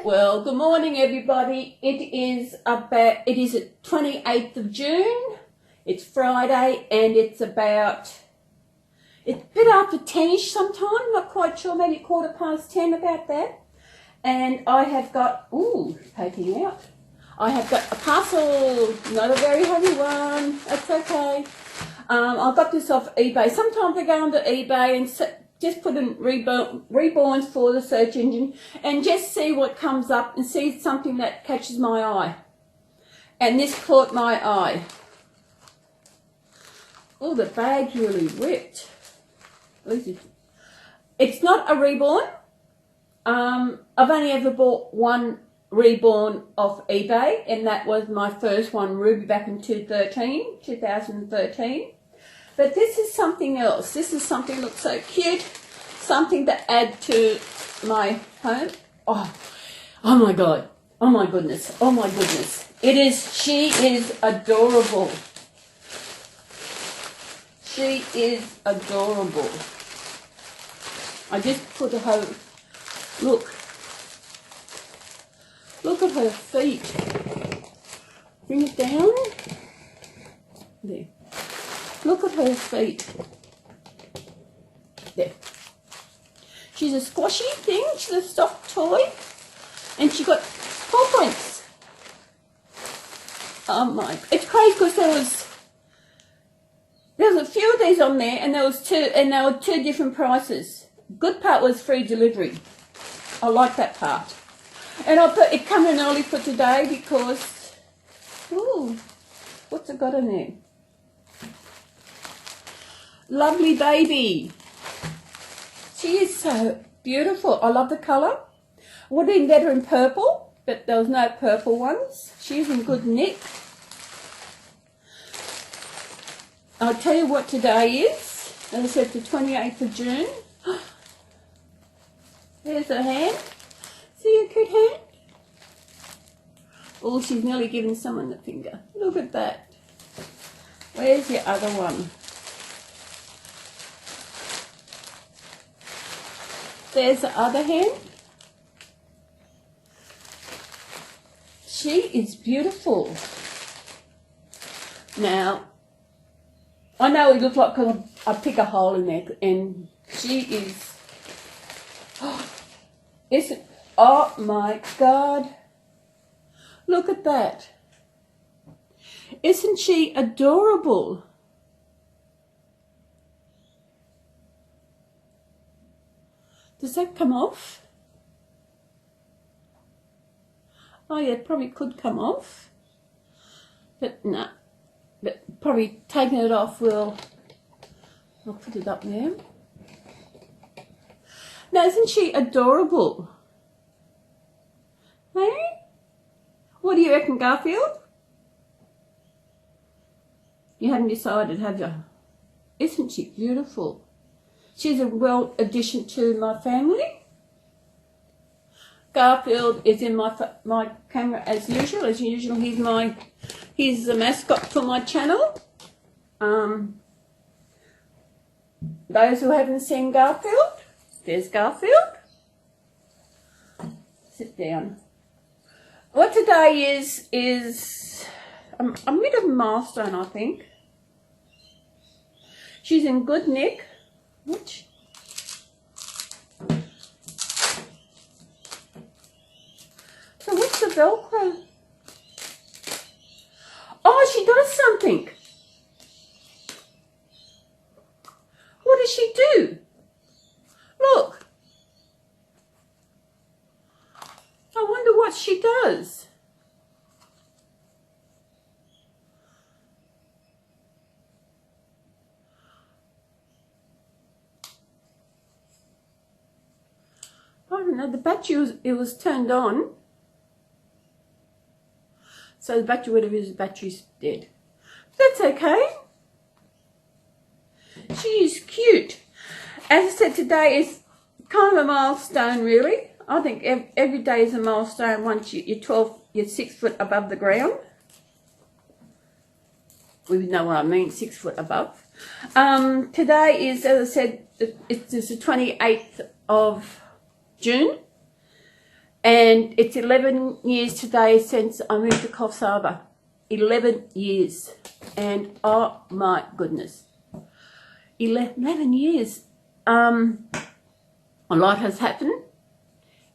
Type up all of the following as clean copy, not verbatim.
Well, good morning everybody. It is the 28th of June. It's Friday and it's a bit after 10ish sometime, not quite sure, maybe 10:15, about that. And I have got, taking out. I have got a parcel, not a very heavy one, that's okay. I got this off eBay. Sometimes I go onto eBay and just put in reborns for the search engine and just see what comes up and see something that catches my eye. And this caught my eye. Oh, the bag's really ripped. It's not a reborn. I've only ever bought one reborn off eBay, and that was my first one, Ruby, back in 2013. But this is something else. This is something that looks so cute, something to add to my home. Oh my God. Oh my goodness. Oh my goodness. She is adorable. She is adorable. I just put her, look at her feet. Bring it down. There. Look at her feet. There. She's a squashy thing. She's a soft toy. And she got paw prints. Oh my. It's crazy because there was a few of these on there, and there were two different prices. Good part was free delivery. I like that part. And I put it come in early for today because, what's it got in there? Lovely baby. She is so beautiful. I love the colour. Would have been better in purple, but there was no purple ones. She's in good nick. I'll tell you what today is. As I said, the 28th of June. There's her hand. See her cute hand? Oh, she's nearly giving someone the finger. Look at that. Where's your other one? There's the other hand. She is beautiful. Now, I know it looks like because I pick a hole in there, and she is, oh my God. Look at that. Isn't she adorable? Does that come off? Oh yeah, it probably could come off. But no. But probably taking it off I'll put it up there. Now, isn't she adorable? Hey? What do you reckon, Garfield? You haven't decided, have you? Isn't she beautiful? She's a well addition to my family. Garfield is in my camera as usual. As usual, he's the mascot for my channel. Those who haven't seen Garfield, there's Garfield. Sit down. What today is a bit of a milestone, I think. She's in good nick. Which? So what's the Velcro? Oh, she does something. What does she do? Look. I wonder what she does. I don't know, the battery was turned on. So the battery, whatever it is, the battery's dead. That's okay. She is cute. As I said, today is kind of a milestone, really. I think every day is a milestone once you're 6 foot above the ground. We know what I mean, 6 foot above. Today is, as I said, it's the 28th of June, and it's 11 years today since I moved to Coffs Harbour. 11 years, and oh my goodness, 11 years. A lot has happened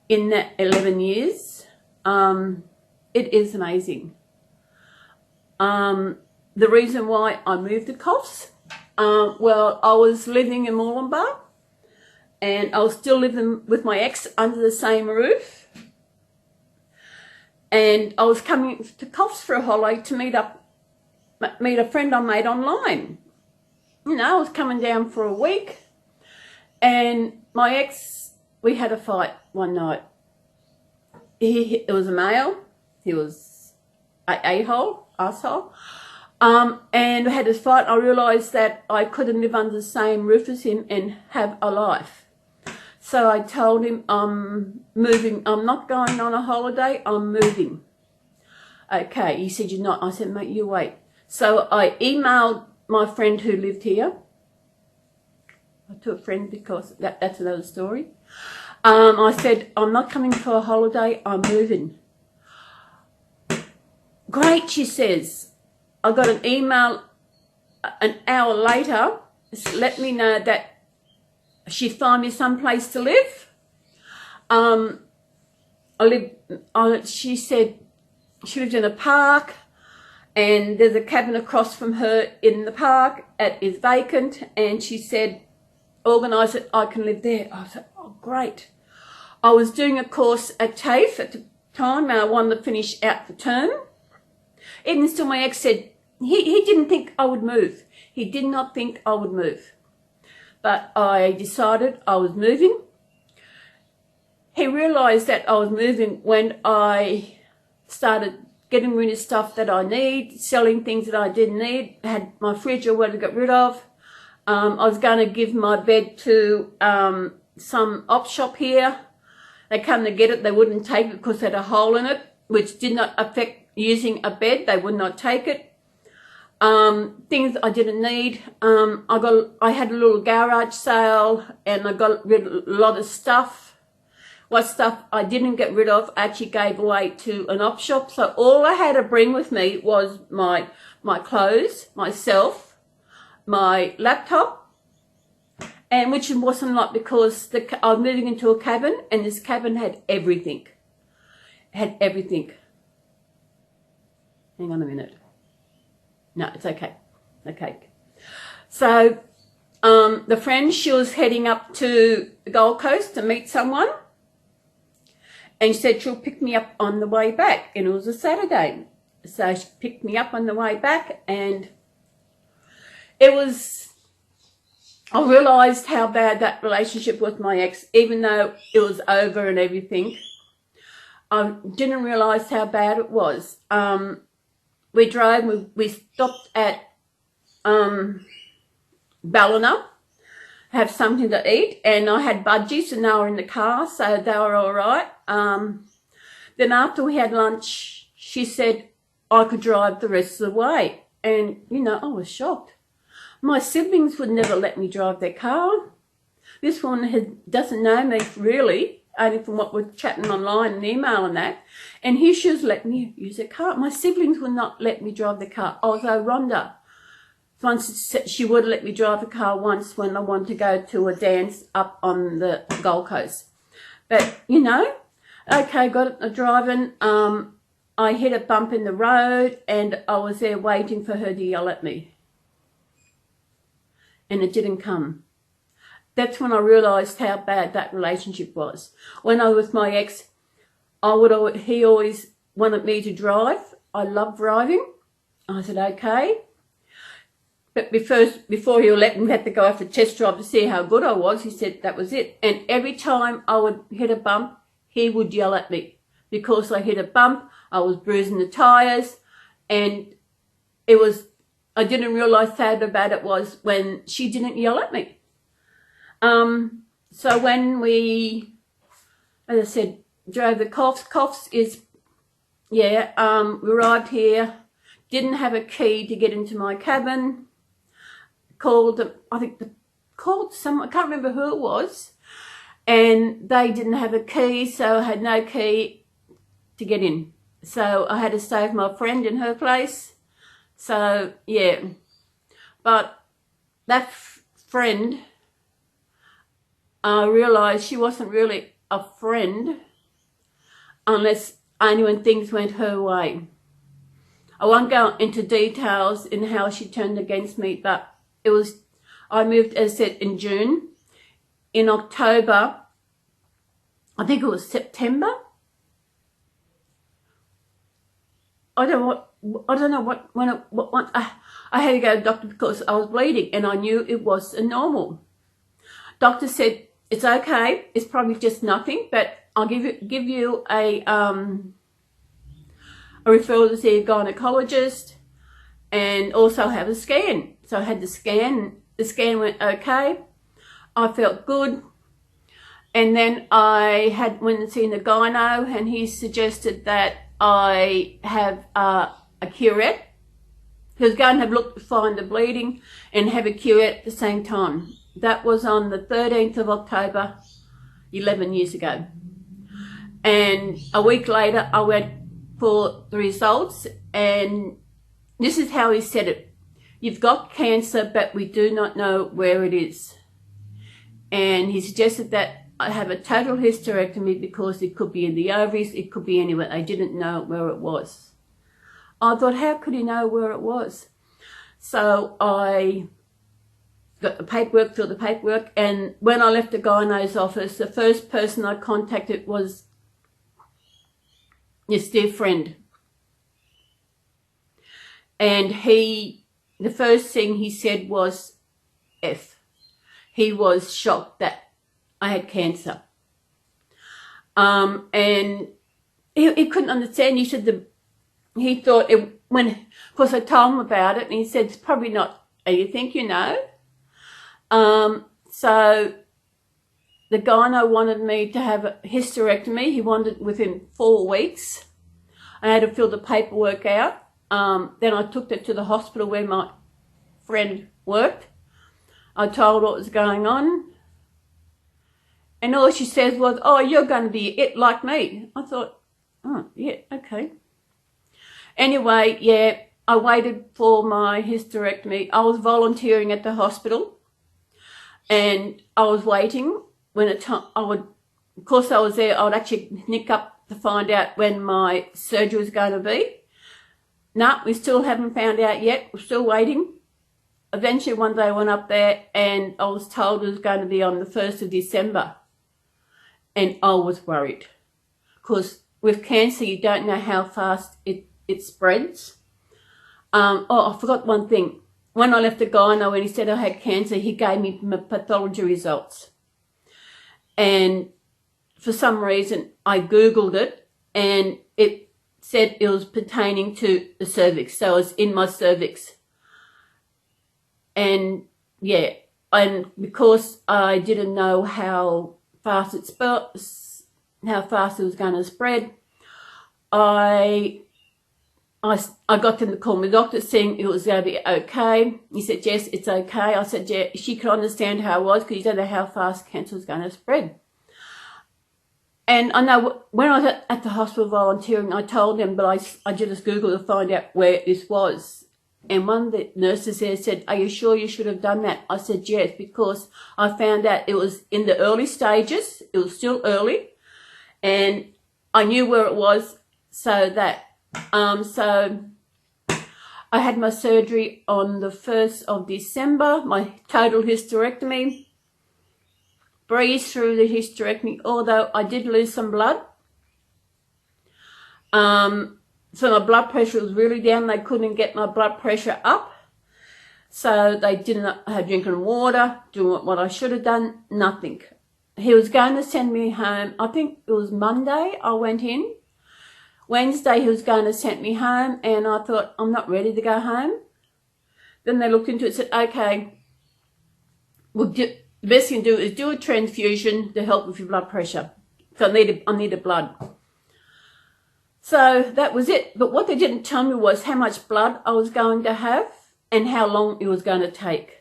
in that 11 years. It is amazing. The reason why I moved to Coffs, well, I was living in Moolumbar, and I was still living with my ex under the same roof. And I was coming to Coffs for a holiday to meet a friend I made online. You know, I was coming down for a week, and my ex, we had a fight one night. It was a male. He was an asshole. And we had this fight. I realised that I couldn't live under the same roof as him and have a life. So I told him, I'm moving. I'm not going on a holiday. I'm moving. Okay. He said, you're not. I said, mate, you wait. So I emailed my friend who lived here. To a friend, because that's another story. I said, I'm not coming for a holiday. I'm moving. Great, she says. I got an email an hour later, let me know that she'd find me someplace to live. She said she lived in a park, and there's a cabin across from her in the park. It is vacant, and she said, organise it, I can live there. I said, oh, great. I was doing a course at TAFE at the time, and I wanted to finish out the term. Even still, my ex said he didn't think I would move. He did not think I would move. But I decided I was moving. He realised that I was moving when I started getting rid of stuff that I need, selling things that I didn't need. I had my fridge I wanted to get rid of. I was going to give my bed to some op shop here. They come to get it. They wouldn't take it because it had a hole in it, which did not affect using a bed. They would not take it. Things I didn't need. I had a little garage sale, and I got rid of a lot of stuff. What stuff I didn't get rid of, I actually gave away to an op shop. So all I had to bring with me was my clothes, myself, my laptop, and which wasn't a lot because I was moving into a cabin, and this cabin had everything. It had everything. Hang on a minute. No, it's okay. Okay. So, the friend, she was heading up to the Gold Coast to meet someone. And she said she'll pick me up on the way back. And it was a Saturday. So she picked me up on the way back. And I realised how bad that relationship with my ex, even though it was over and everything. I didn't realise how bad it was. We drove, we stopped at Ballina, have something to eat, and I had budgies and they were in the car, so they were all right. Then after we had lunch, she said I could drive the rest of the way. And, you know, I was shocked. My siblings would never let me drive their car. This one doesn't know me really, only from what we're chatting online and email and that. And here she was letting me use her car. My siblings would not let me drive the car. Although Rhonda, once she would let me drive a car once when I wanted to go to a dance up on the Gold Coast. But, you know, okay, got it driving. I hit a bump in the road, and I was there waiting for her to yell at me. And it didn't come. That's when I realised how bad that relationship was. When I was with my ex, he always wanted me to drive. I love driving. I said, okay. But before he let me, we had to go off a test drive to see how good I was. He said that was it. And every time I would hit a bump, he would yell at me. Because I hit a bump, I was bruising the tyres. And I didn't realise how bad it was when she didn't yell at me. So when we, as I said, drove the Coffs is, we arrived here, didn't have a key to get into my cabin, called, called someone, I can't remember who it was, and they didn't have a key, so I had no key to get in. So I had to stay with my friend in her place. So, yeah. But that friend, I realised she wasn't really a friend unless only when things went her way. I won't go into details in how she turned against me, but it was, I moved, as I said, in June. In October, I think it was September. I don't know what I had to go to the doctor because I was bleeding and I knew it was normal. Doctor said, it's okay, it's probably just nothing, but I'll give you a referral to see a gynecologist and also have a scan. So I had the scan. The scan went okay. I felt good. And then I went and seen the gyno, and he suggested that I have a curette. He was going to have a look to find the bleeding and have a curette at the same time. That was on the 13th of October, 11 years ago. And a week later, I went for the results, and this is how he said it. You've got cancer, but we do not know where it is. And he suggested that I have a total hysterectomy because it could be in the ovaries, it could be anywhere. I didn't know where it was. I thought, how could he know where it was? So I got the paperwork, filled the paperwork, and when I left the gyno's office, the first person I contacted was this dear friend. And the first thing he said was F. He was shocked that I had cancer. And he couldn't understand. He said he thought it, of course I told him about it, and he said, it's probably not you think you know. So the gyno wanted me to have a hysterectomy. He wanted it within 4 weeks. I had to fill the paperwork out. Then I took it to the hospital where my friend worked. I told what was going on. And all she says was, oh, you're going to be it like me. I thought, oh, yeah, okay. Anyway, yeah, I waited for my hysterectomy. I was volunteering at the hospital, and I was waiting. Of course I was there, I would actually nick up to find out when my surgery was going to be. No, we still haven't found out yet. We're still waiting. Eventually one day I went up there and I was told it was going to be on the 1st of December. And I was worried. Because with cancer, you don't know how fast it spreads. I forgot one thing. When I left the gyno, when he said I had cancer, he gave me my pathology results. And for some reason, I Googled it, and it said it was pertaining to the cervix. So it was in my cervix. And yeah, and because I didn't know how fast it was going to spread, I got them to call me doctor saying it was going to be okay. He said, yes, it's okay. I said, yeah, she could understand how I was because you don't know how fast cancer was going to spread. And I know when I was at the hospital volunteering, I told them, but I just Googled to find out where this was. And one of the nurses there said, are you sure you should have done that? I said, yes, because I found out it was in the early stages. It was still early. And I knew where it was, so that, so I had my surgery on the 1st of December, my total hysterectomy. Breezed through the hysterectomy, although I did lose some blood. So my blood pressure was really down. They couldn't get my blood pressure up. So they didn't have drinking water, doing what I should have done, nothing. He was going to send me home. I think it was Monday I went in. Wednesday he was going to send me home, and I thought, I'm not ready to go home. Then they looked into it and said, okay, the best you can do is do a transfusion to help with your blood pressure. So I needed blood. So that was it. But what they didn't tell me was how much blood I was going to have and how long it was going to take.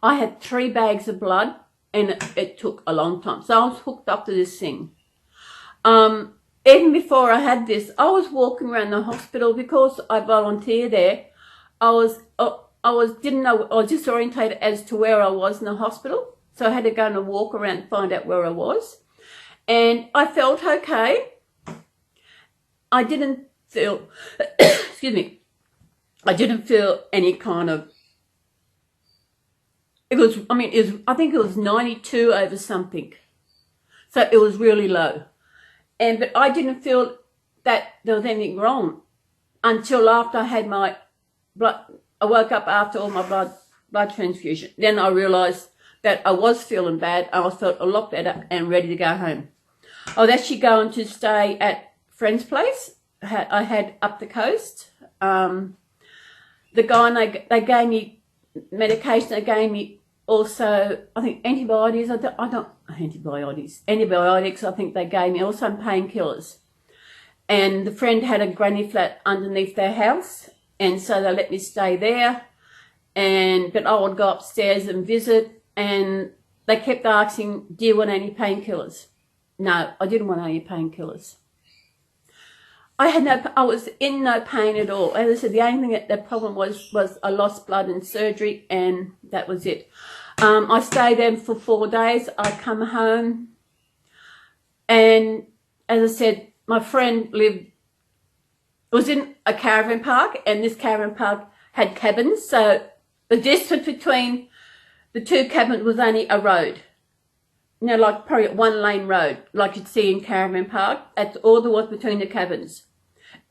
I had 3 bags of blood, and it took a long time. So I was hooked up to this thing. Even before I had this, I was walking around the hospital because I volunteered there. I was disorientated as to where I was in the hospital. So I had to go on a walk around and find out where I was. And I felt okay. I didn't feel, excuse me, I didn't feel any kind of, I think it was 92 over something. So it was really low. But I didn't feel that there was anything wrong until after I had my blood. I woke up after all my blood transfusion. Then I realised that I was feeling bad. I felt a lot better and ready to go home. I was actually going to stay at a friend's place. I had up the coast. The guy, they gave me medication. They gave me also, I think, antibiotics. Antibiotics, I think they gave me, also painkillers. And the friend had a granny flat underneath their house, and so they let me stay there. But I would go upstairs and visit, and they kept asking, do you want any painkillers? No, I didn't want any painkillers. I was in no pain at all. As I said, the only thing the problem was I lost blood in surgery, and that was it. I stayed there for 4 days. I come home, and as I said, my friend was in a caravan park, and this caravan park had cabins. So the distance between the 2 cabins was only a road. Like probably a 1-lane road, like you'd see in caravan park. That's all there was between the cabins.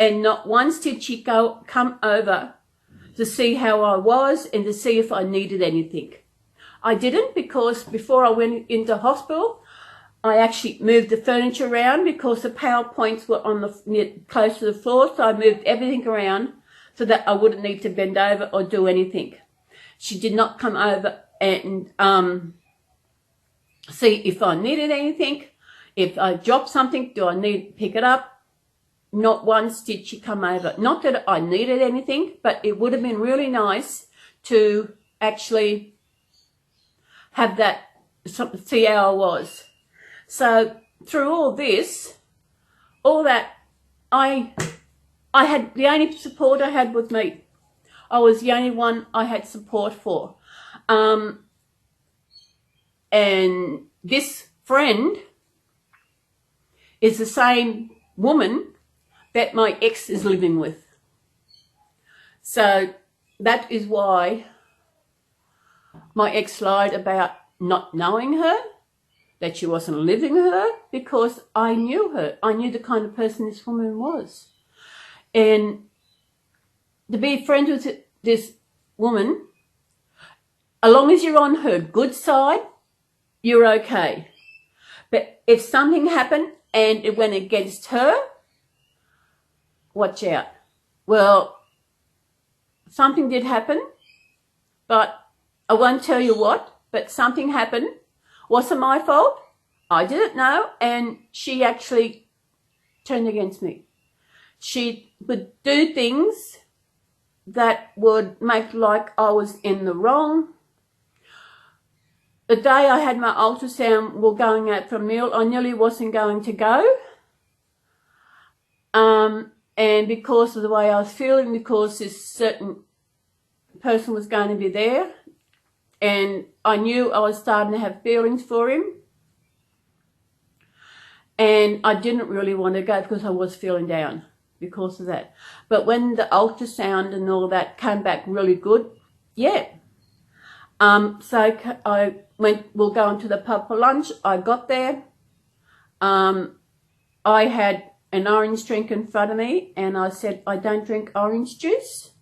And not once did she come over to see how I was and to see if I needed anything. I didn't, because before I went into hospital, I actually moved the furniture around because the power points were close to the floor. So I moved everything around so that I wouldn't need to bend over or do anything. She did not come over and see if I needed anything. If I dropped something, do I need to pick it up? Not once did she come over. Not that I needed anything, but it would have been really nice to actually have that, see how I was. So through all this, all that, I had, the only support I had was me. I was the only one I had support for. And this friend is the same woman that my ex is living with. So that is why my ex lied about not knowing her, that she wasn't living with her, because I knew her. I knew the kind of person this woman was. And to be friends with this woman, as long as you're on her good side, you're okay. But if something happened and it went against her, watch out. Well, something did happen, but I won't tell you what, but something happened. Wasn't my fault. I didn't know, and she actually turned against me. She would do things that would make like I was in the wrong. The day I had my ultrasound, we're going out for a meal, I nearly wasn't going to go. And because of the way I was feeling, because this certain person was going to be there, and I knew I was starting to have feelings for him, and I didn't really want to go because I was feeling down because of that. But when the ultrasound and all that came back really good, yeah. So I went, we'll go into the pub for lunch. I got there. I had an orange drink in front of me, and I said, I don't drink orange juice.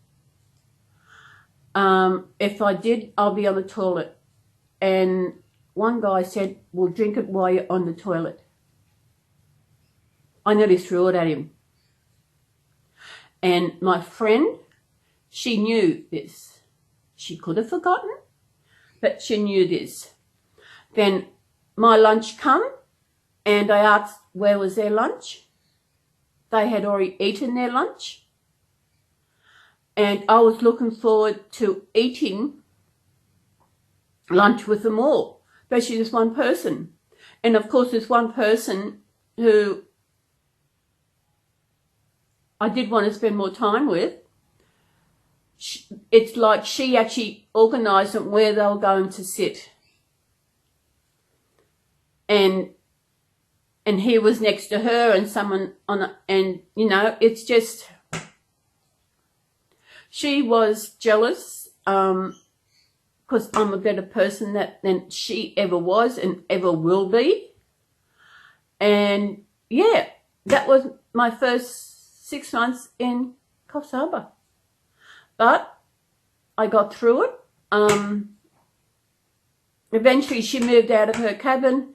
If I did, I'll be on the toilet. And one guy said, well, drink it while you're on the toilet. I nearly threw it at him. And my friend, she knew this. She could have forgotten, but she knew this. Then my lunch come, and I asked where was their lunch. They had already eaten their lunch. And I was looking forward to eating lunch with them all, especially this one person. And of course, this one person who I did want to spend more time with, it's like she actually organised them where they were going to sit. And he was next to her and someone and you know, it's just, she was jealous, because I'm a better person than she ever was and ever will be. And yeah, that was my first 6 months in Coffs Harbour. But I got through it. Eventually she moved out of her cabin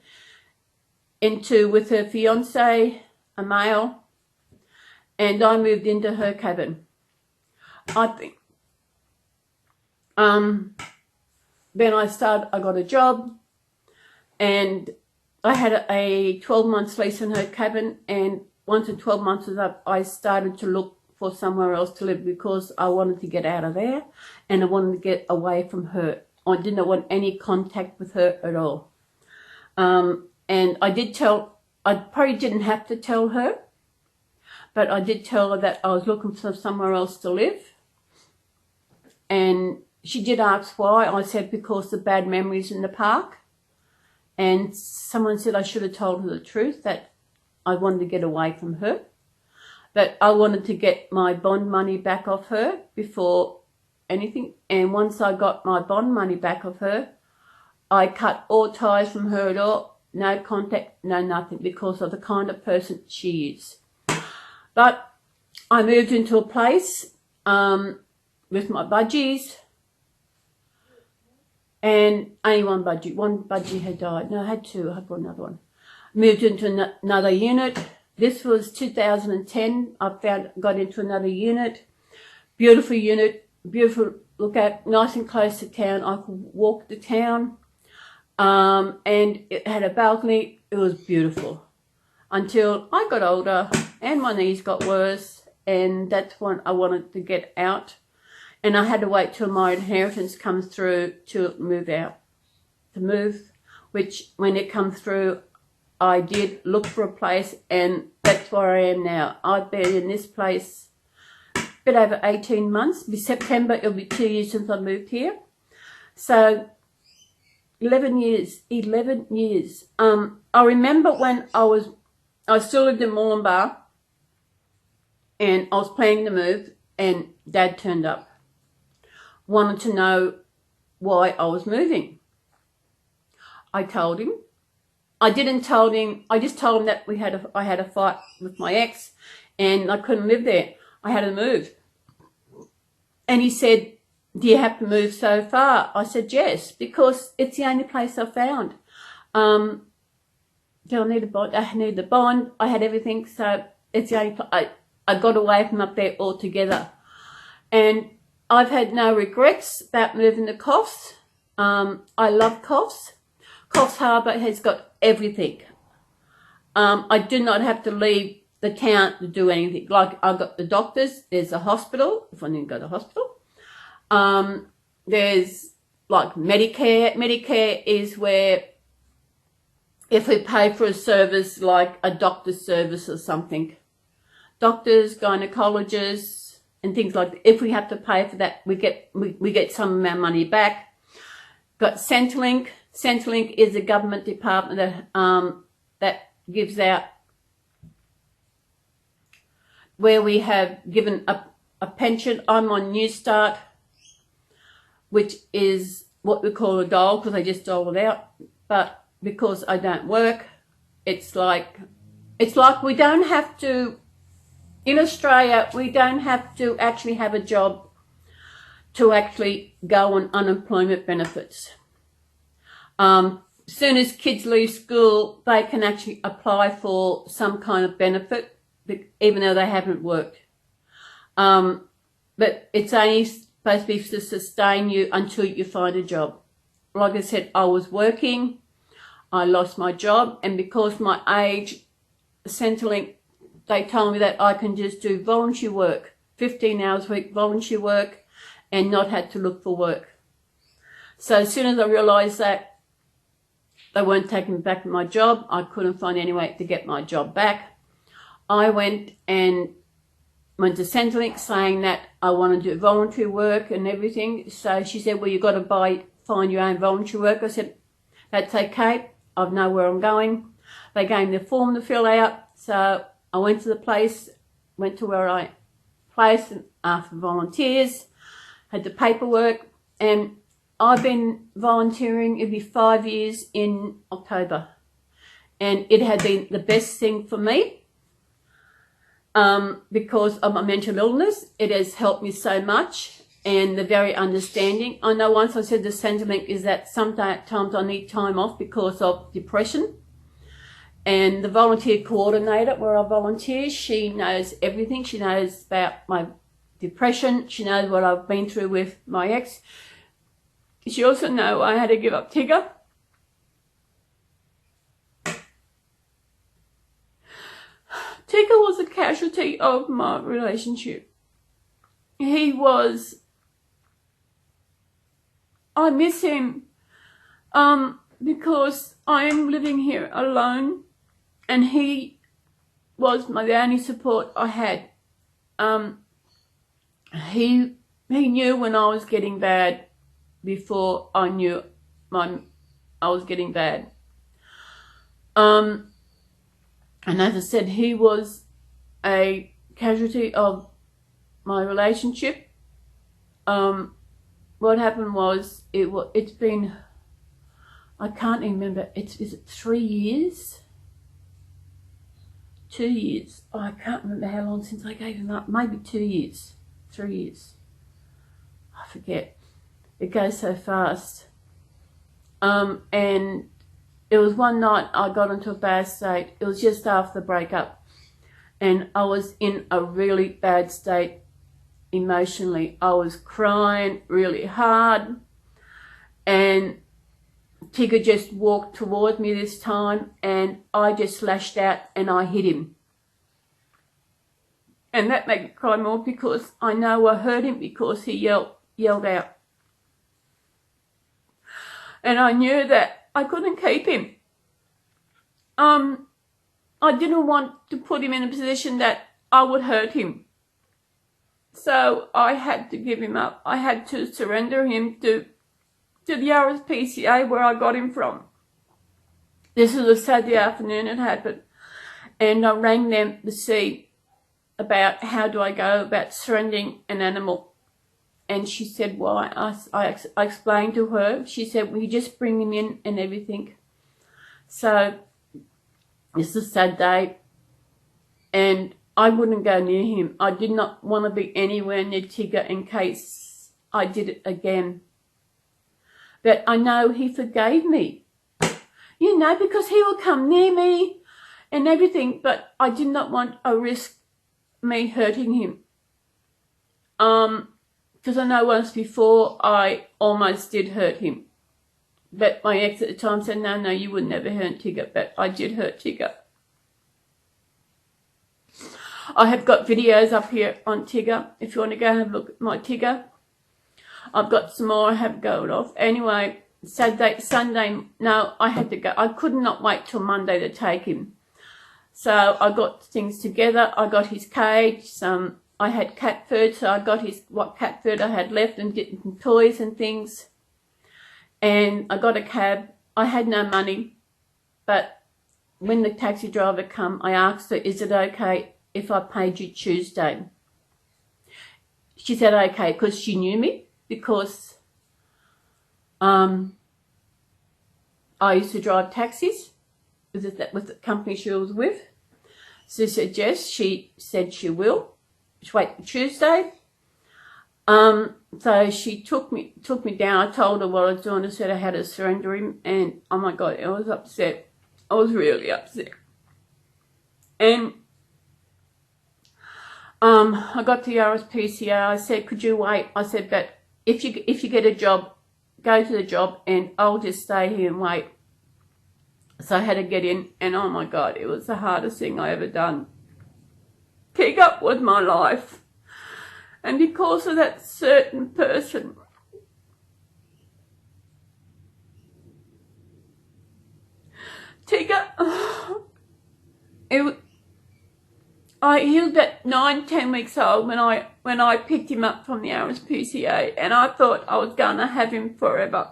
with her fiance, a male, and I moved into her cabin. I think then I got a job, and I had a 12 months lease in her cabin, and once the 12 months was up, I started to look for somewhere else to live because I wanted to get out of there and I wanted to get away from her. I didn't want any contact with her at all. And I probably didn't have to tell her, but I did tell her that I was looking for somewhere else to live. And she did ask why. I said because of bad memories in the park. And someone said I should have told her the truth, that I wanted to get away from her, that I wanted to get my bond money back off her before anything. And once I got my bond money back off her, I cut all ties from her at all, no contact, no nothing, because of the kind of person she is. But I moved into a place with my budgies, and only one budgie had died. No, I had two. I got another one. Moved into another unit. This was 2010. Got into another unit. Beautiful unit. Beautiful look at. Nice and close to town. I could walk to town. And it had a balcony. It was beautiful. Until I got older and my knees got worse. And that's when I wanted to get out. And I had to wait till my inheritance comes through to move out. To move. Which when it comes through, I did look for a place, and that's where I am now. I've been in this place a bit over 18 months. This September, it'll be 2 years since I moved here. So, 11 years. 11 years. I remember when I still lived in Moranbah, and I was planning to move, and Dad turned up. Wanted to know why I was moving. I told him. I didn't tell him. I just told him that I had a fight with my ex, and I couldn't live there. I had to move. And he said, "Do you have to move so far?" I said, "Yes, because it's the only place I found." Do I need a bond? I need the bond. I had everything, so it's the only place. I got away from up there altogether, and I've had no regrets about moving to Coffs. I love Coffs. Coffs Harbour has got everything. I do not have to leave the town to do anything. Like, I've got the doctors, there's a hospital, if I need to go to the hospital. There's like Medicare. Medicare is where if we pay for a service like a doctor's service or something, doctors, gynecologists, and things like that, if we have to pay for that, we get some of our money back. Got Centrelink. Centrelink is a government department that gives out, where we have given a pension. I'm on New Start, which is what we call a dole, because I just dole it out. But because I don't work, it's like we don't have to, in Australia, we don't have to actually have a job to actually go on unemployment benefits. Soon as kids leave school, they can actually apply for some kind of benefit, even though they haven't worked. But it's only supposed to be to sustain you until you find a job. Like I said, I was working, I lost my job, and because my age, Centrelink, they told me that I can just do volunteer work, 15 hours a week volunteer work, and not have to look for work. So as soon as I realised that they weren't taking me back my job, I couldn't find any way to get my job back, I went to Centrelink saying that I want to do voluntary work and everything. So she said, well, you've got to find your own voluntary work. I said, that's okay. I know where I'm going. They gave me the form to fill out. So I went to the place, went to where I placed and asked for volunteers, had the paperwork, and I've been volunteering. It'll be 5 years in October. And it had been the best thing for me. Because of my mental illness, it has helped me so much, and they're very understanding. I know once I said the sentiment is that sometimes I need time off because of depression, and the volunteer coordinator where I volunteer, she knows everything. She knows about my depression. She knows what I've been through with my ex. She also knows I had to give up Tigger. Tigger was a casualty of my relationship. I miss him because I am living here alone, and he was the only support I had. He knew when I was getting bad before I knew I was getting bad. And as I said, he was a casualty of my relationship. What happened was, it's been, I can't even remember, is it 3 years? 2 years. Oh, I can't remember how long since I gave him up. Maybe 2 years. 3 years. I forget. It goes so fast. And it was one night I got into a bad state. It was just after the breakup. And I was in a really bad state emotionally. I was crying really hard. And Tigger just walked towards me this time. And I just lashed out and I hit him. And that made me cry more because I know I hurt him because he yelled out. And I knew that I couldn't keep him. I didn't want to put him in a position that I would hurt him. So I had to give him up. I had to surrender him to the RSPCA where I got him from. This was a Saturday afternoon it happened. And I rang them to see about how do I go about surrendering an animal. And she said, why? I explained to her. She said, well, you just bring him in and everything. So this is Saturday, and I wouldn't go near him. I did not want to be anywhere near Tigger in case I did it again. But I know he forgave me, you know, because he will come near me and everything, but I did not want to risk me hurting him. Because I know once before I almost did hurt him. But my ex at the time said, no, you would never hurt Tigger. But I did hurt Tigger. I have got videos up here on Tigger. If you want to go have a look at my Tigger. I've got some more I have going off. Anyway, Sunday, no, I had to go. I could not wait till Monday to take him. So I got things together. I got his cage, I had cat food, so I got what cat food I had left and did some toys and things. And I got a cab. I had no money, but when the taxi driver come, I asked her, is it okay if I paid you Tuesday? She said okay, because she knew me, because I used to drive taxis with the company she was with. So she said yes, she said she will. Wait for Tuesday. So she took me down. I told her what I was doing. I said I had to surrender him, and oh my God, I was upset. I was really upset. And I got to the RSPCA. I said, could you wait? I said, but if you get a job, go to the job, and I'll just stay here and wait. So I had to get in, and oh my God, it was the hardest thing I ever done. Tigger was my life, and because of that certain person, Tigger, he was about 9-10 weeks old when I picked him up from the RSPCA, and I thought I was going to have him forever.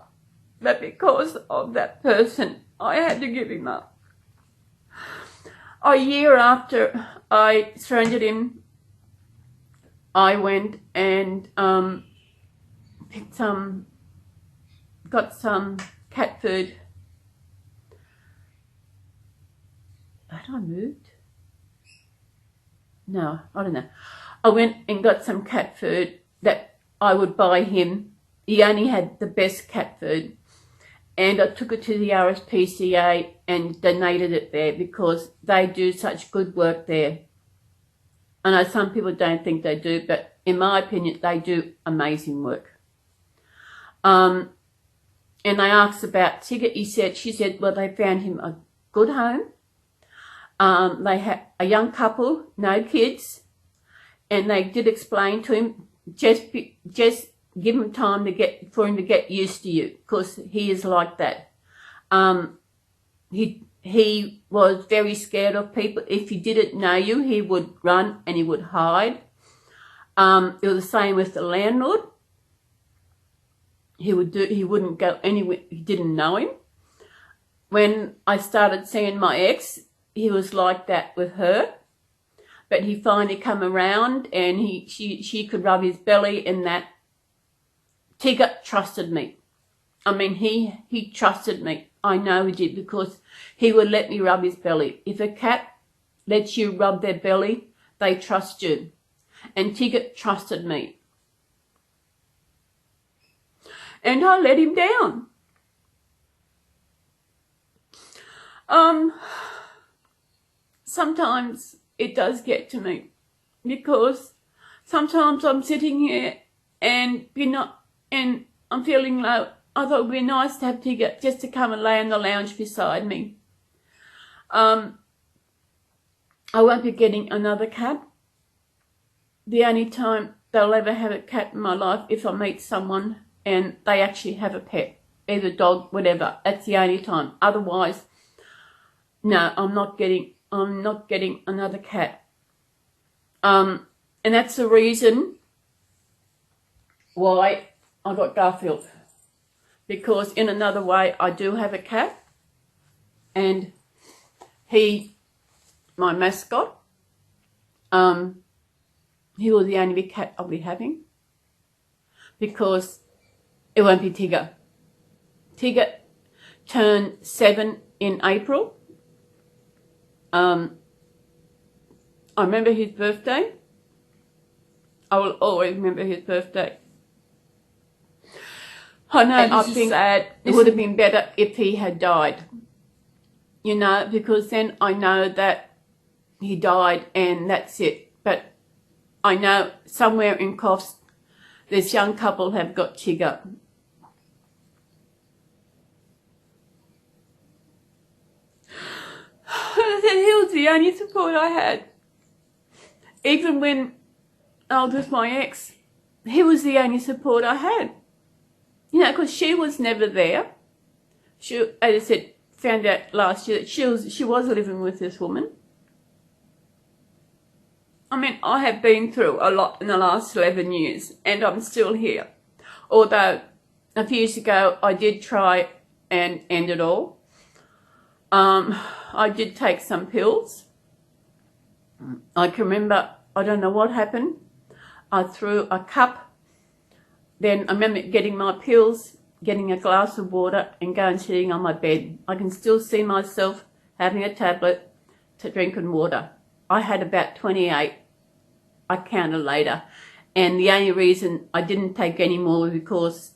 But because of that person, I had to give him up. A year after I surrendered him, I went and got some cat food. Had I moved? No, I don't know. I went and got some cat food that I would buy him. He only had the best cat food. And I took it to the RSPCA and donated it there because they do such good work there. I know some people don't think they do, but in my opinion, they do amazing work. And I asked about Tigger. She said, well, they found him a good home. They had a young couple, no kids, and they did explain to him, just give him time for him to get used to you, because he is like that. He was very scared of people. If he didn't know you, he would run and he would hide. It was the same with the landlord. He wouldn't go anywhere. He didn't know him. When I started seeing my ex, he was like that with her, but he finally come around and she could rub his belly and that. Tigger trusted me. I mean, he trusted me. I know he did, because he would let me rub his belly. If a cat lets you rub their belly, they trust you. And Tigger trusted me. And I let him down. Sometimes it does get to me, because sometimes I'm sitting here and I'm feeling low. I thought it would be nice to have Tigger just to come and lay on the lounge beside me. I won't be getting another cat. The only time they'll ever have a cat in my life if I meet someone and they actually have a pet, either dog, whatever. That's the only time. Otherwise, no, I'm not getting another cat. And that's the reason why I got Garfield. Because in another way, I do have a cat, and my mascot, he was the only cat I'll be having, because it won't be Tigger. Tigger turned 7 in April. I remember his birthday. I will always remember his birthday. I know, I think it would have been better if he had died. You know, because then I know that he died and that's it. But I know somewhere in Coffs, this young couple have got Tigger. I said he was the only support I had. Even when I was with my ex, he was the only support I had. You know, because she was never there. She, as I said, found out last year that she was living with this woman. I mean, I have been through a lot in the last 11 years, and I'm still here. Although a few years ago, I did try and end it all. I did take some pills. I can remember, I don't know what happened. I threw a cup. Then I remember getting my pills, getting a glass of water and going sitting on my bed. I can still see myself having a tablet to drinking water. I had about 28. I counted later. And the only reason I didn't take any more was because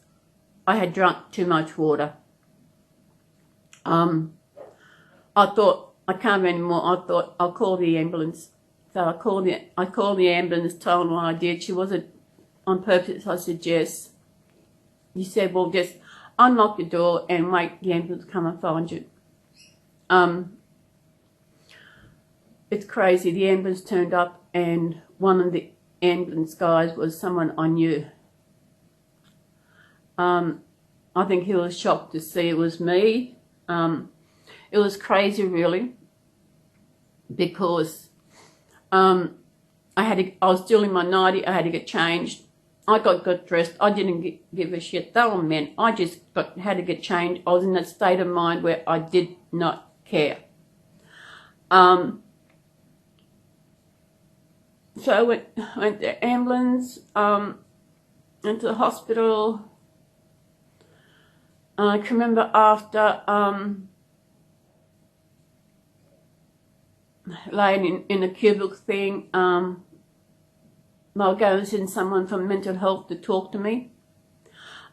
I had drunk too much water. I thought, I can't anymore. I thought, I'll call the ambulance. So I called the ambulance, told them what I did. She wasn't on purpose. I said, yes. He said, well, just unlock the door and wait the ambulance to come and find you. It's crazy. The ambulance turned up and one of the ambulance guys was someone I knew. I think he was shocked to see it was me. It It was crazy, really, because I was still in my nightie. I had to get changed. I got dressed. I didn't give a shit. They were men. I just had to get changed. I was in that state of mind where I did not care. So I went to ambulance, went to the hospital. I can remember after laying in a cubicle thing, I was going to send someone from mental health to talk to me.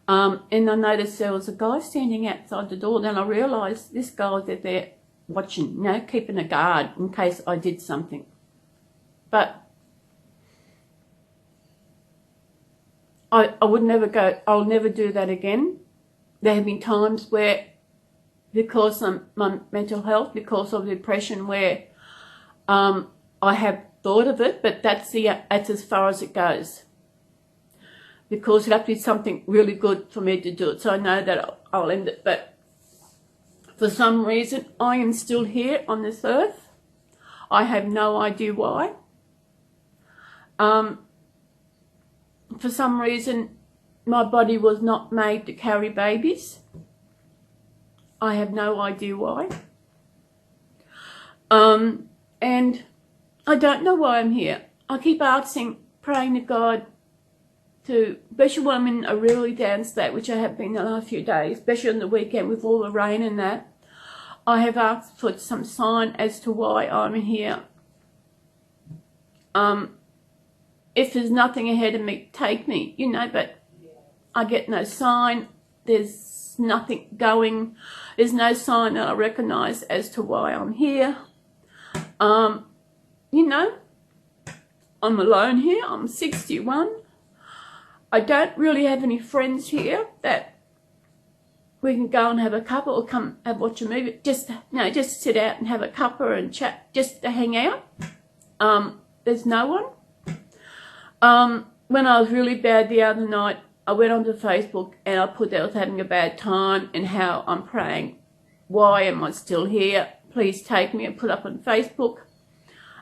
And I noticed there was a guy standing outside the door. Then I realised this guy was there watching, you know, keeping a guard in case I did something. But I would never go, I'll never do that again. There have been times where, because of my mental health, because of depression, where I have thought of it, but that's as far as it goes. Because it'd have to be something really good for me to do it. So I know that I'll end it. But for some reason, I am still here on this earth. I have no idea why. For some reason, my body was not made to carry babies. I have no idea why. And I don't know why I'm here. I keep asking, praying to God, especially when I'm in a really down state, which I have been the last few days, especially on the weekend with all the rain and that. I have asked for some sign as to why I'm here. If there's nothing ahead of me, take me, you know, but I get no sign. There's nothing going. There's no sign that I recognise as to why I'm here. You know, I'm alone here. I'm 61. I don't really have any friends here that we can go and have a cuppa or come and watch a movie. Just sit out and have a cuppa and chat, just to hang out. There's no one. When I was really bad the other night, I went onto Facebook and I put that I was having a bad time and how I'm praying. Why am I still here? Please take me, and put up on Facebook.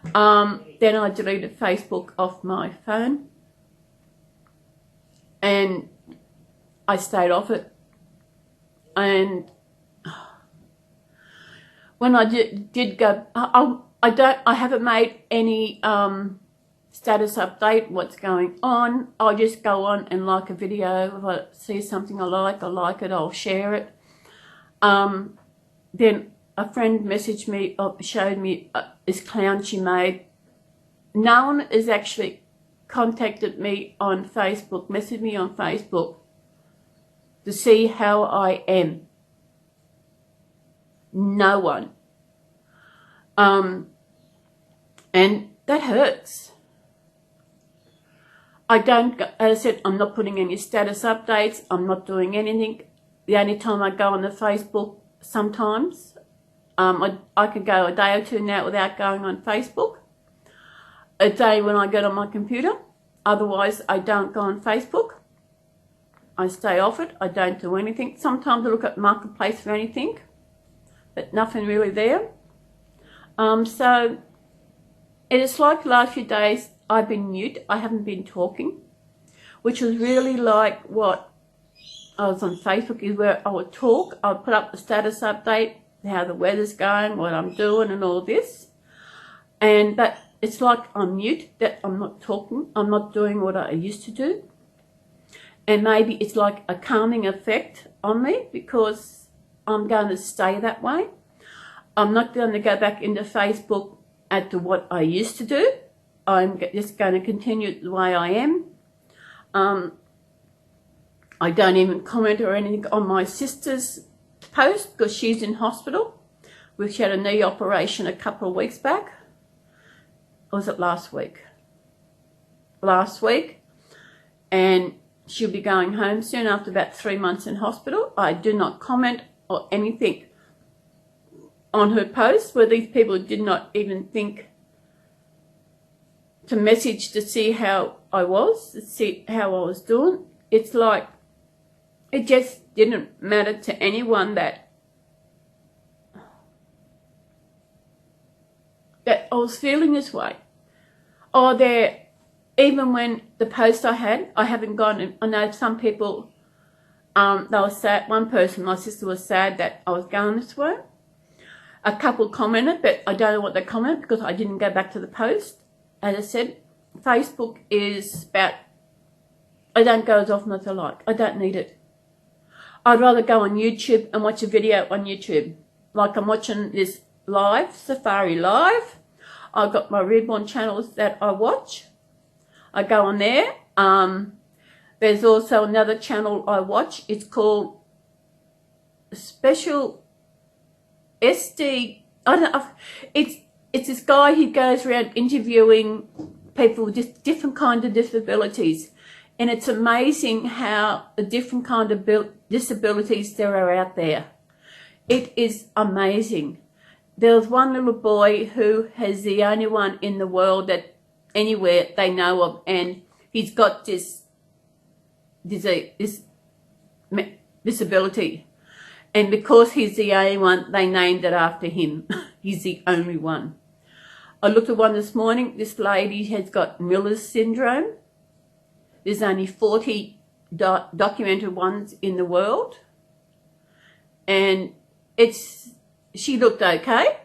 Then I deleted Facebook off my phone. And I stayed off it. And when I did go, I haven't made any status update what's going on. I'll just go on and like a video. If I see something I like it, I'll share it. Then a friend messaged me, showed me this clown she made. No one has actually contacted me on Facebook, messaged me on Facebook to see how I am. No one. And that hurts. As I said, I'm not putting any status updates. I'm not doing anything. The only time I go on the Facebook, sometimes, I can go a day or two now without going on Facebook. A day when I get on my computer. Otherwise, I don't go on Facebook. I stay off it. I don't do anything. Sometimes I look at Marketplace for anything, but nothing really there. So it's like the last few days I've been mute. I haven't been talking, which was really like what I was on Facebook, is where I would talk. I would put up the status update, how the weather's going, what I'm doing and all this. But it's like I'm mute, that I'm not talking. I'm not doing what I used to do. And maybe it's like a calming effect on me, because I'm going to stay that way. I'm not going to go back into Facebook to what I used to do. I'm just going to continue the way I am. I don't even comment or anything on my sister's post, because she's in hospital. She had a knee operation a couple of weeks back. Or was it last week? Last week. And she'll be going home soon after about 3 months in hospital. I do not comment or anything on her post, where these people did not even think to message to see how I was, to see how I was doing. It's like, it just didn't matter to anyone that was feeling this way. Oh, even when the post I haven't gone. I know some people, they were sad. One person, my sister, was sad that I was going this way. A couple commented, but I don't know what they commented because I didn't go back to the post. As I said, Facebook is about, I don't go as often as I like. I don't need it. I'd rather go on YouTube and watch a video on YouTube. Like I'm watching this live, Safari Live. I've got my Reborn channels that I watch. I go on there. There's also another channel I watch. It's called Special SD. I don't know. It's this guy who goes around interviewing people with different kinds of disabilities. And it's amazing how the different kind of disabilities there are out there. It is amazing. There was one little boy who is the only one in the world that anywhere they know of, and he's got this disability. And because he's the only one, they named it after him. He's the only one. I looked at one this morning. This lady has got Miller's syndrome. There's only 40 documented ones in the world. And she looked okay.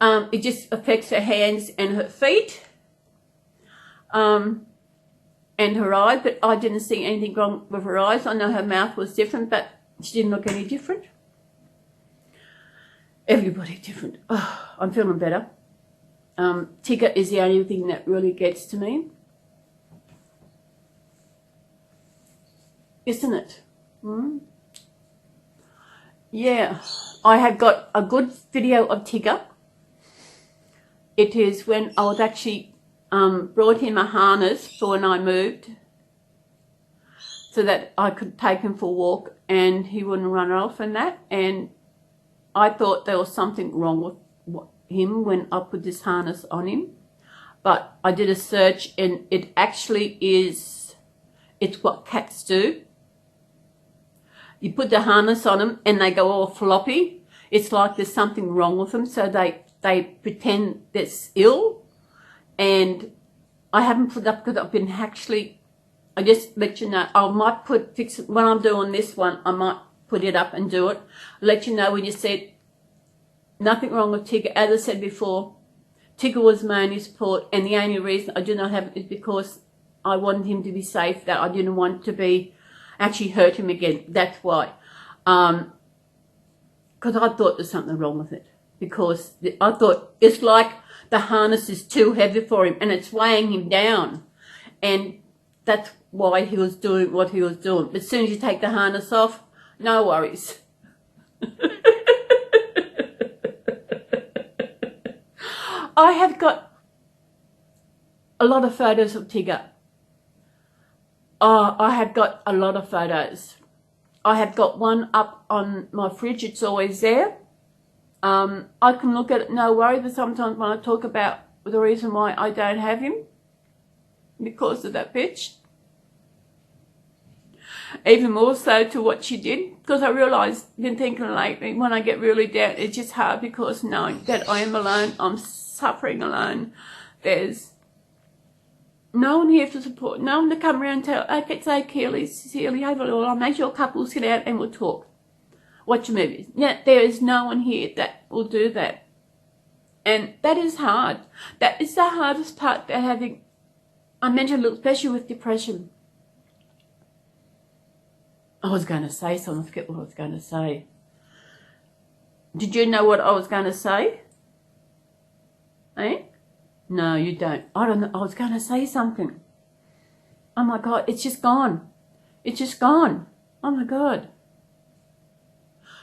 It just affects her hands and her feet. And her eyes, but I didn't see anything wrong with her eyes. I know her mouth was different, but she didn't look any different. Everybody different. Oh, I'm feeling better. Tigger is the only thing that really gets to me. Isn't it? Yeah, I have got a good video of Tigger. It is when I was actually brought him a harness for when I moved so that I could take him for a walk and he wouldn't run off and that. And I thought there was something wrong with him when I put this harness on him. But I did a search and it actually is, it's what cats do. You put the harness on them and they go all floppy. It's like there's something wrong with them, so they pretend it's ill. And I haven't put up because I've been actually, I just let you know, I might fix it when I'm doing this one, I might put it up and do it. I'll let you know when you said nothing wrong with Tigger. As I said before, Tigger was my only support, and the only reason I do not have it is because I wanted him to be safe, that I didn't want to be actually hurt him again. That's why. Because I thought there's something wrong with it. Because I thought it's like the harness is too heavy for him and it's weighing him down. And that's why he was doing what he was doing. But as soon as you take the harness off, no worries. I have got a lot of photos of Tigger. I have got a lot of photos. I have got one up on my fridge. It's always there. I can look at it, no worry, but sometimes when I talk about the reason why I don't have him, because of that bitch. Even more so to what she did, because I realised, been thinking lately, when I get really down, it's just hard because knowing that I am alone, I'm suffering alone. There's no one here to support, no one to come around and tell, okay, say, Celie, have a little, I'll make your couple sit down and we'll talk. Watch a movie. Yeah, there is no one here that will do that. And that is hard. That is the hardest part about having a mental illness, especially with depression. I was going to say something, I forget what I was going to say. Did you know what I was going to say? Eh? No, you don't. I don't know. I was going to say something. Oh my God, it's just gone. It's just gone. Oh my God.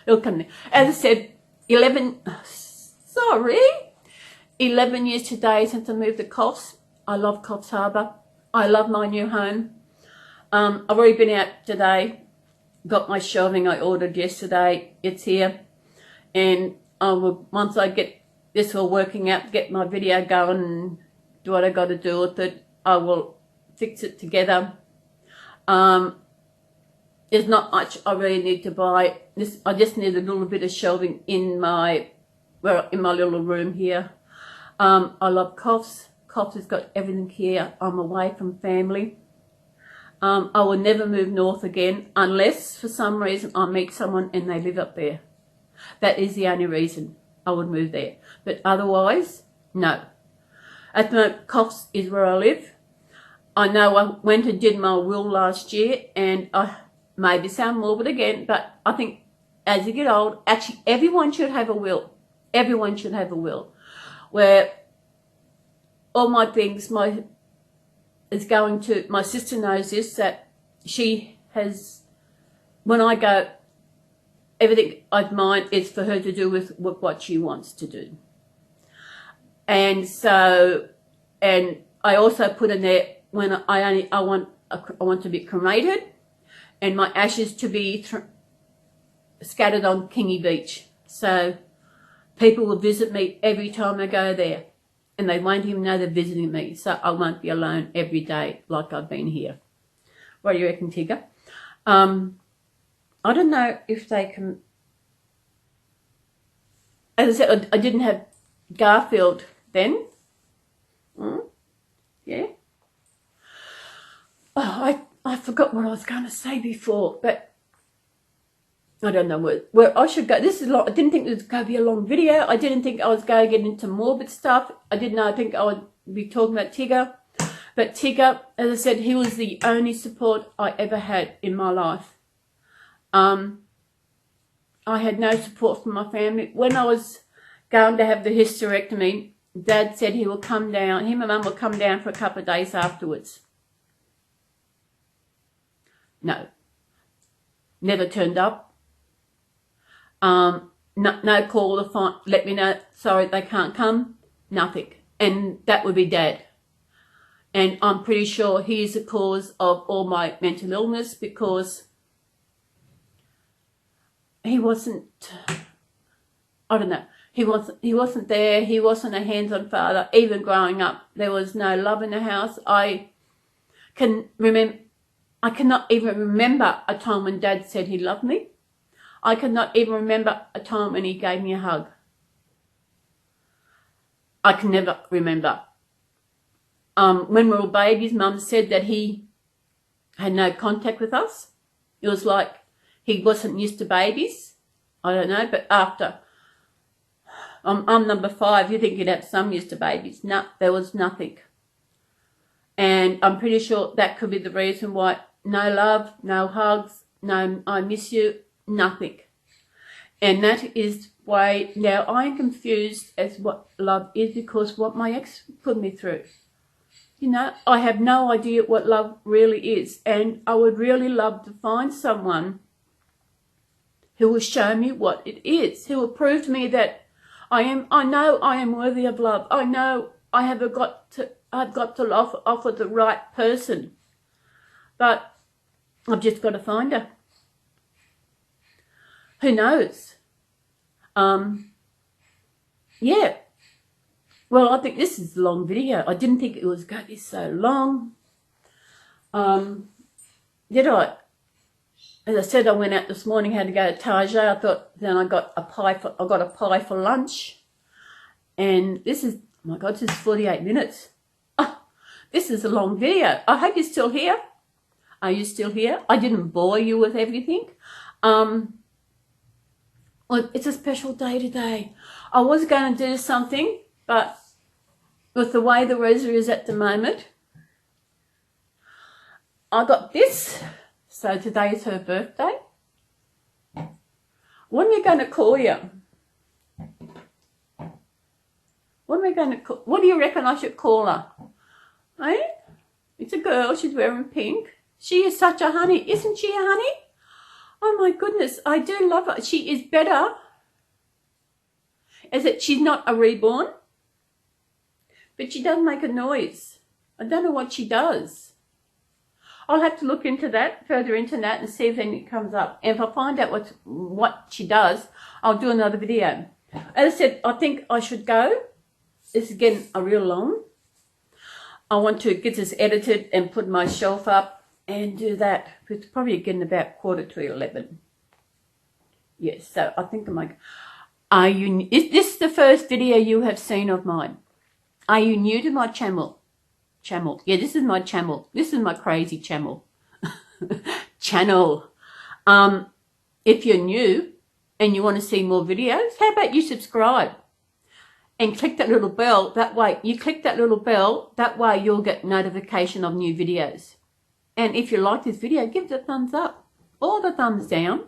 It'll come there. As I said, 11 years today since I moved to Coffs. I love Coffs Harbour. I love my new home. I've already been out today. Got my shelving I ordered yesterday. It's here. And once I get this all working out, get my video going and do what I got to do with it, I will fix it together. There's not much I really need to buy. I just need a little bit of shelving in my little room here. I love Coffs. Coffs has got everything here. I'm away from family. I will never move north again unless for some reason I meet someone and they live up there. That is the only reason I would move there. But otherwise, no. At the moment, Coffs is where I live. I know I went and did my will last year, and I maybe sound morbid again, but I think as you get old, actually everyone should have a will. Everyone should have a will. Where all my things, is going to, my sister knows this, that she has, when I go, everything of mine is for her to do with what she wants to do. And so, and I also put in there when I want to be cremated, and my ashes to be scattered on Kingy Beach. So people will visit me every time I go there. And they won't even know they're visiting me, so I won't be alone every day like I've been here. What do you reckon, Tigger? I don't know if they can... As I said, I didn't have Garfield then. Yeah. Oh, I forgot what I was going to say before, but I don't know where I should go. This is long. I didn't think it was going to be a long video. I didn't think I was going to get into morbid stuff. I didn't know. I think I would be talking about Tigger. But Tigger, as I said, he was the only support I ever had in my life. I had no support from my family. When I was going to have the hysterectomy, Dad said he will come down. Him and Mum will come down for a couple of days afterwards. No. Never turned up. No call to find, let me know, sorry, they can't come, nothing. And that would be Dad. And I'm pretty sure he's the cause of all my mental illness, because he wasn't, I don't know, he wasn't there, he wasn't a hands-on father. Even growing up, there was no love in the house. I cannot even remember a time when Dad said he loved me. I cannot even remember a time when he gave me a hug. I can never remember. When we were babies, Mum said that he had no contact with us. It was like he wasn't used to babies. I don't know, but after I'm number 5, you think you'd have some used to babies. No, there was nothing. And I'm pretty sure that could be the reason why no love, no hugs, no I miss you, nothing. And that is why now I'm confused as what love is, because what my ex put me through. You know, I have no idea what love really is, and I would really love to find someone who will show me what it is, who will prove to me that I know I am worthy of love. I know I've got to offer the right person, but I've just got to find her. Who knows? Yeah. Well, I think this is a long video. I didn't think it was going to be so long. Did I? As I said, I went out this morning, had to go to Target. I thought, then I got a pie for lunch. And this is, oh my God, this is 48 minutes. Oh, this is a long video. I hope you're still here. Are you still here? I didn't bore you with everything. Well, it's a special day today. I was going to do something, but with the way the rosary is at the moment, I got this. So today is her birthday. What am I going to call you? What am I going to call? What do you reckon I should call her? Eh? It's a girl. She's wearing pink. She is such a honey. Isn't she a honey? Oh my goodness. I do love her. She is better. Is that she's not a reborn, but she does make a noise. I don't know what she does. I'll have to look into that, further into that, and see if anything comes up. And if I find out what she does, I'll do another video. As I said, I think I should go. This is getting a real long. I want to get this edited and put my shelf up and do that. It's probably getting about 11:15. Yes, so I think I'm like, is this the first video you have seen of mine? Are you new to my channel? Yeah, this is my channel. This is my crazy channel. Channel. If you're new and you want to see more videos, how about you subscribe and click that little bell? That way, you click that little bell, that way you'll get notification of new videos. And if you like this video, give it a thumbs up or the thumbs down.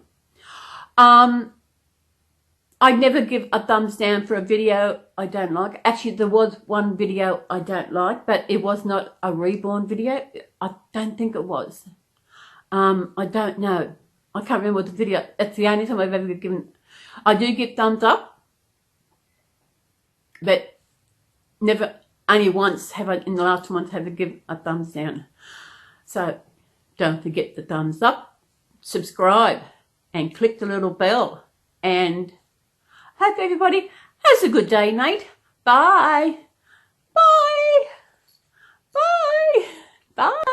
I never give a thumbs down for a video I don't like. Actually, there was one video I don't like, but it was not a reborn video. I don't think it was. I don't know. I can't remember the video. That's the only time I've ever given. I do give thumbs up, but never, only once have I, in the last month, have I given a thumbs down. So don't forget the thumbs up, subscribe, and click the little bell. And hope everybody has a good day, mate. Bye. Bye. Bye. Bye.